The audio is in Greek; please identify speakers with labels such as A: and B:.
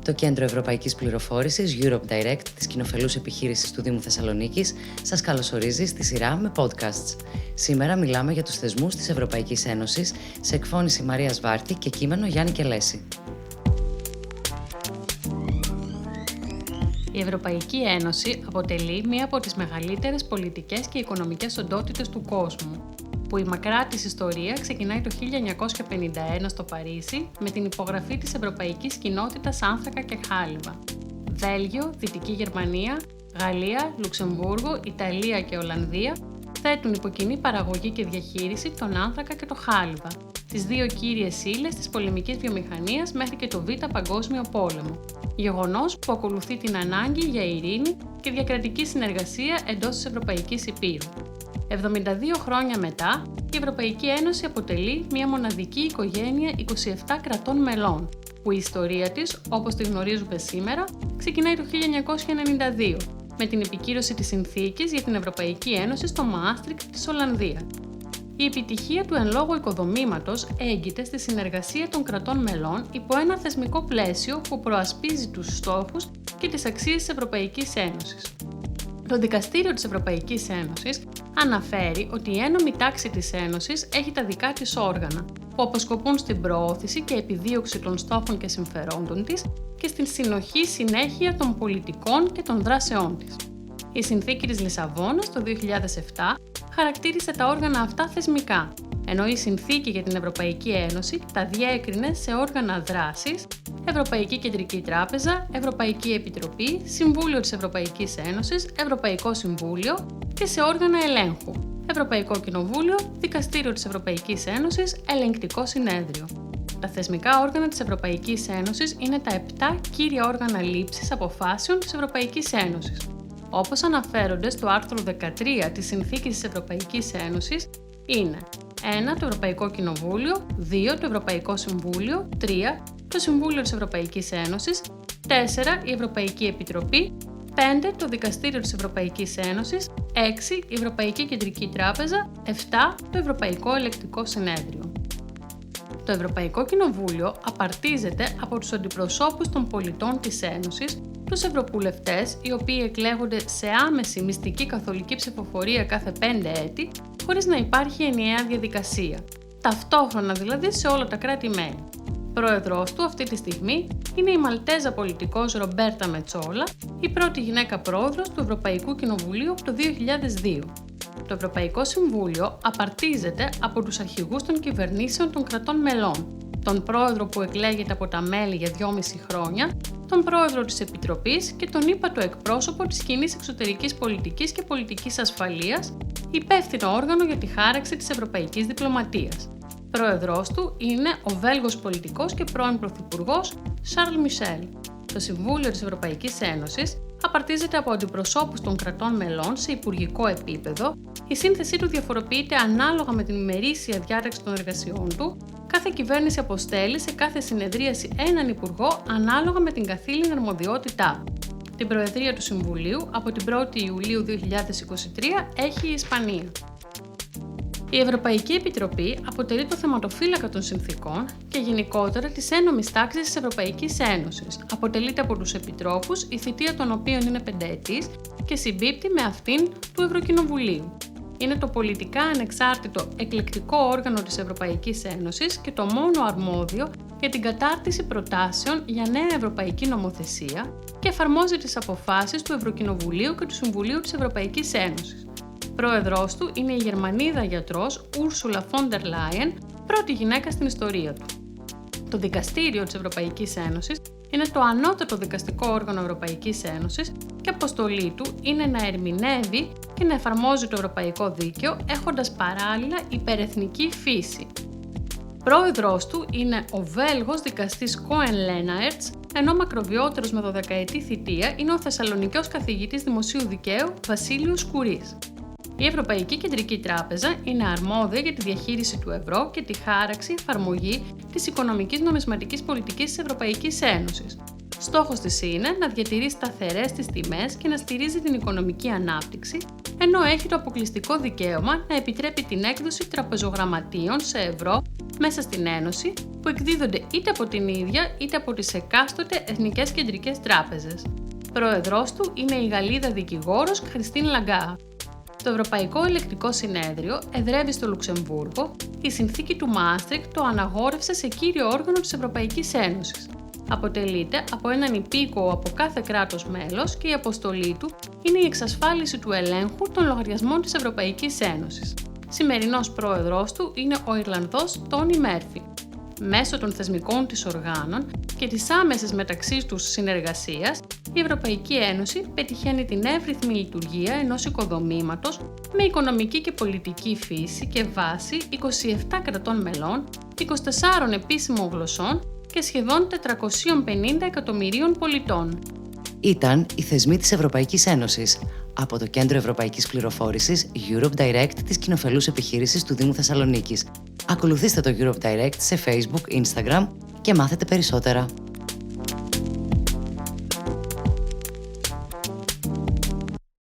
A: Το Κέντρο Ευρωπαϊκής Πληροφόρησης Europe Direct της κοινοφελούς επιχείρησης του Δήμου Θεσσαλονίκης σας καλωσορίζει στη σειρά με podcasts. Σήμερα μιλάμε για τους θεσμούς της Ευρωπαϊκής Ένωσης σε εκφώνηση Μαρίας Βάρτη και κείμενο Γιάννη Κελέση.
B: Η Ευρωπαϊκή Ένωση αποτελεί μία από τις μεγαλύτερες πολιτικές και οικονομικές οντότητες του κόσμου, που η μακρά της ιστορία ξεκινάει το 1951 στο Παρίσι με την υπογραφή της Ευρωπαϊκής Κοινότητας Άνθρακα και Χάλιβα. Βέλγιο, Δυτική Γερμανία, Γαλλία, Λουξεμβούργο, Ιταλία και Ολλανδία θέτουν υπό κοινή παραγωγή και διαχείριση τον άνθρακα και το χάλιβα, τις δύο κύριες ύλες της πολεμικής βιομηχανίας μέχρι και το Β' Παγκόσμιο Πόλεμο. Γεγονός που ακολουθεί την ανάγκη για ειρήνη και διακρατική συνεργασία εντός της Ευρωπαϊκής Υπήρου. 72 χρόνια μετά, η Ευρωπαϊκή Ένωση αποτελεί μια μοναδική οικογένεια 27 κρατών μελών, που η ιστορία της, όπως τη γνωρίζουμε σήμερα, ξεκινάει το 1992, με την επικύρωση της Συνθήκης για την Ευρωπαϊκή Ένωση στο Μαάστρικτ της Ολλανδίας. Η επιτυχία του εν λόγω οικοδομήματος έγκυται στη συνεργασία των κρατών μελών υπό ένα θεσμικό πλαίσιο που προασπίζει τους στόχους και τις αξίες της Ευρωπαϊκής Ένωσης. Το Δικαστήριο της Ευρωπαϊκής Ένωσης αναφέρει ότι η ένομη τάξη της Ένωσης έχει τα δικά της όργανα, που αποσκοπούν στην προώθηση και επιδίωξη των στόχων και συμφερόντων της και στην συνοχή συνέχεια των πολιτικών και των δράσεών της. Η Συνθήκη της Λισαβόνας το 2007 χαρακτήρισε τα όργανα αυτά θεσμικά, ενώ η Συνθήκη για την Ευρωπαϊκή Ένωση τα διέκρινε σε όργανα δράσης, Ευρωπαϊκή Κεντρική Τράπεζα, Ευρωπαϊκή Επιτροπή, Συμβούλιο της Ευρωπαϊκής Ένωσης, Ευρωπαϊκό Συμβούλιο και σε όργανα ελέγχου, Ευρωπαϊκό Κοινοβούλιο, Δικαστήριο της Ευρωπαϊκής Ένωσης, Ελεγκτικό Συνέδριο. Τα θεσμικά όργανα της Ευρωπαϊκής Ένωσης είναι τα 7 κύρια όργανα λήψης αποφάσεων της Ευρωπαϊκής Ένωσης. Όπως αναφέρονται στο άρθρο 13 της Συνθήκης της Ευρωπαϊκής Ένωσης, είναι 1. Το Ευρωπαϊκό Κοινοβούλιο, 2. Το Ευρωπαϊκό Συμβούλιο, 3. Το Συμβούλιο της Ευρωπαϊκής Ένωσης, 4. Η Ευρωπαϊκή Επιτροπή, 5. Το Δικαστήριο της Ευρωπαϊκής Ένωσης, 6. Η Ευρωπαϊκή Κεντρική Τράπεζα, 7. Το Ευρωπαϊκό Ελεγκτικό Συνέδριο. Το Ευρωπαϊκό Κοινοβούλιο απαρτίζεται από τους αντιπροσώπους των πολιτών της Ένωσης, τους ευρωβουλευτές, οι οποίοι εκλέγονται σε άμεση μυστική καθολική ψηφοφορία κάθε 5 έτη, χωρίς να υπάρχει ενιαία διαδικασία. Ταυτόχρονα δηλαδή σε όλα τα κράτη-μέλη. Πρόεδρος του αυτή τη στιγμή είναι η Μαλτέζα πολιτικός Ρομπέρτα Μετσόλα, η πρώτη γυναίκα πρόεδρος του Ευρωπαϊκού Κοινοβουλίου από το 2002. Το Ευρωπαϊκό Συμβούλιο απαρτίζεται από τους αρχηγούς των κυβερνήσεων των κρατών μελών, τον πρόεδρο που εκλέγεται από τα μέλη για 2,5 χρόνια, τον πρόεδρο της Επιτροπής και τον ύπατο εκπρόσωπο της κοινής εξωτερικής πολιτικής και πολιτικής ασφαλείας, υπεύθυνο όργανο για τη χάραξη της ευρωπαϊκής διπλωματίας. Πρόεδρος του είναι ο Βέλγος πολιτικός και πρώην πρωθυπουργός Σαρλ Μισελ. Το Συμβούλιο της Ευρωπαϊκής Ένωσης απαρτίζεται από αντιπροσώπους των κρατών μελών σε υπουργικό επίπεδο, η σύνθεσή του διαφοροποιείται ανάλογα με την ημερήσια διάταξη των εργασιών του, κάθε κυβέρνηση αποστέλει σε κάθε συνεδρίαση έναν υπουργό ανάλογα με την καθήλυνα αρμοδιότητά του. Την Προεδρία του Συμβουλίου από την 1η Ιουλίου 2023 έχει η Ισπανία. Η Ευρωπαϊκή Επιτροπή αποτελεί το θεματοφύλακα των συνθήκων και γενικότερα της ένομης τάξης της Ευρωπαϊκής Ένωσης. Αποτελείται από τους επιτρόπους, η θητεία των οποίων είναι 5ετής και συμπίπτει με αυτήν του Ευρωκοινοβουλίου. Είναι το πολιτικά ανεξάρτητο εκλεκτικό όργανο της Ευρωπαϊκής Ένωσης και το μόνο αρμόδιο για την κατάρτιση προτάσεων για νέα ευρωπαϊκή νομοθεσία και εφαρμόζει τις αποφάσεις του Ευρωκοινοβουλίου και του Συμβουλίου της Ευρωπαϊκής Ένωσης. Πρόεδρος του είναι η Γερμανίδα γιατρός Ursula von der Leyen, πρώτη γυναίκα στην ιστορία του. Το Δικαστήριο της Ευρωπαϊκής Ένωσης είναι το ανώτατο δικαστικό όργανο Ευρωπαϊκής Ένωσης και αποστολή του είναι να ερμηνεύει και να εφαρμόζει το ευρωπαϊκό δίκαιο έχοντας παράλληλα υπερεθνική φύση. Πρόεδρος του είναι ο Βέλγος δικαστής Κόεν Λέναερτς, ενώ μακροβιότερος με 12ετή θητεία είναι ο Θεσσαλονικιός καθηγητής δημοσίου δικαίου Βασίλειος Κουρής. Η Ευρωπαϊκή Κεντρική Τράπεζα είναι αρμόδια για τη διαχείριση του ευρώ και τη χάραξη εφαρμογή της οικονομικής νομισματικής πολιτικής της Ευρωπαϊκής Ένωσης. Στόχος της είναι να διατηρεί σταθερές τις τιμές και να στηρίζει την οικονομική ανάπτυξη, ενώ έχει το αποκλειστικό δικαίωμα να επιτρέπει την έκδοση τραπεζογραμματίων σε ευρώ μέσα στην Ένωση που εκδίδονται είτε από την ίδια είτε από τις εκάστοτε εθνικές κεντρικές τράπεζες. Πρόεδρος του είναι η Γαλλίδα δικηγόρος Χριστίν Λαγκάρντ. Το Ευρωπαϊκό Ελεκτικό Συνέδριο εδρεύει στο Λουξεμβούργο. Η συνθήκη του Μάστριχτ το αναγόρευσε σε κύριο όργανο της Ευρωπαϊκής Ένωσης. Αποτελείται από έναν υπήκοο από κάθε κράτος μέλος και η αποστολή του είναι η εξασφάλιση του ελέγχου των λογαριασμών της Ευρωπαϊκής Ένωσης. Σημερινός πρόεδρος του είναι ο Ιρλανδός Τόνι Μέρφι. Μέσω των θεσμικών της οργάνων και της άμεσης μεταξύ τους συνεργασίας, η Ευρωπαϊκή Ένωση πετυχαίνει την εύρυθμη λειτουργία ενός οικοδομήματος με οικονομική και πολιτική φύση και βάση 27 κρατών μελών, 24 επίσημων γλωσσών και σχεδόν 450 εκατομμυρίων πολιτών.
A: Ήταν οι θεσμοί της Ευρωπαϊκής Ένωσης από το Κέντρο Ευρωπαϊκής Πληροφόρησης Europe Direct της κοινοφελούς επιχείρησης του Δήμου Θεσσαλονίκης. Ακολουθήστε το Europe Direct σε Facebook, Instagram και μάθετε περισσότερα.